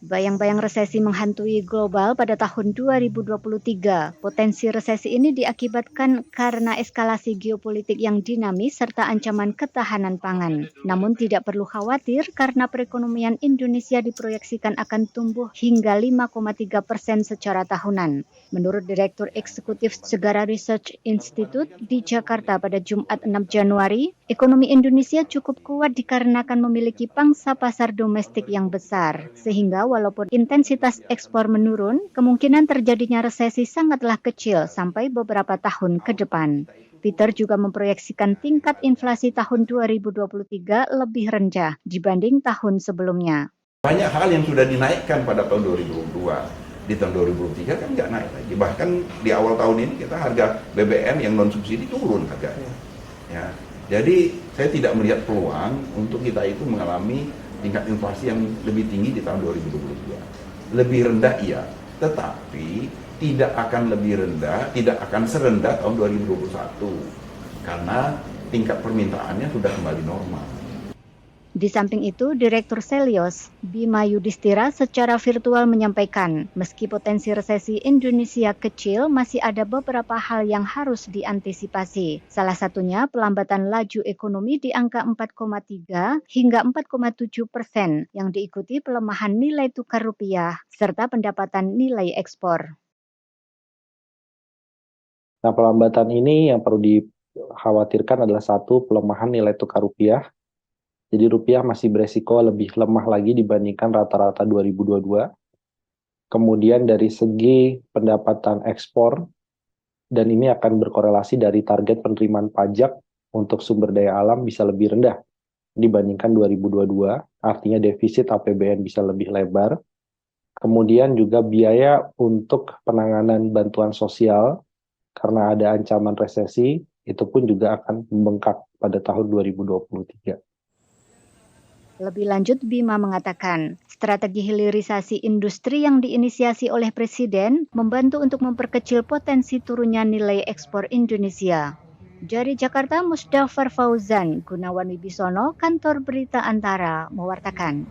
Bayang-bayang resesi menghantui global pada tahun 2023. Potensi resesi ini diakibatkan karena eskalasi geopolitik yang dinamis serta ancaman ketahanan pangan. Namun tidak perlu khawatir karena perekonomian Indonesia diproyeksikan akan tumbuh hingga 5,3% secara tahunan. Menurut Direktur Eksekutif Segara Research Institute di Jakarta pada Jumat 6 Januari, ekonomi Indonesia cukup kuat dikarenakan memiliki pangsa pasar domestik yang besar, sehingga walaupun intensitas ekspor menurun, kemungkinan terjadinya resesi sangatlah kecil sampai beberapa tahun ke depan. Peter juga memproyeksikan tingkat inflasi tahun 2023 lebih rendah dibanding tahun sebelumnya. Banyak hal yang sudah dinaikkan pada tahun 2022. Di tahun 2023 kan nggak naik lagi. Bahkan di awal tahun ini kita harga BBM yang non subsidi turun harganya. Ya. Jadi saya tidak melihat peluang untuk kita itu mengalami tingkat inflasi yang lebih tinggi di tahun 2022. Lebih rendah iya, tetapi tidak akan lebih rendah, tidak akan serendah tahun 2021. Karena tingkat permintaannya sudah kembali normal. Di samping itu, Direktur Selios, Bima Yudhistira secara virtual menyampaikan, meski potensi resesi Indonesia kecil, masih ada beberapa hal yang harus diantisipasi. Salah satunya pelambatan laju ekonomi di angka 4,3 hingga 4,7% yang diikuti pelemahan nilai tukar rupiah serta pendapatan nilai ekspor. Nah, pelambatan ini yang perlu dikhawatirkan adalah satu, pelemahan nilai tukar rupiah. Jadi rupiah masih beresiko lebih lemah lagi dibandingkan rata-rata 2022. Kemudian dari segi pendapatan ekspor, dan ini akan berkorelasi dari target penerimaan pajak untuk sumber daya alam bisa lebih rendah dibandingkan 2022, artinya defisit APBN bisa lebih lebar. Kemudian juga biaya untuk penanganan bantuan sosial, karena ada ancaman resesi, itu pun juga akan membengkak pada tahun 2023. Lebih lanjut, Bima mengatakan, strategi hilirisasi industri yang diinisiasi oleh Presiden membantu untuk memperkecil potensi turunnya nilai ekspor Indonesia. Dari Jakarta, Musdafar Fauzan, Gunawan Wibisono, Kantor Berita Antara, mewartakan.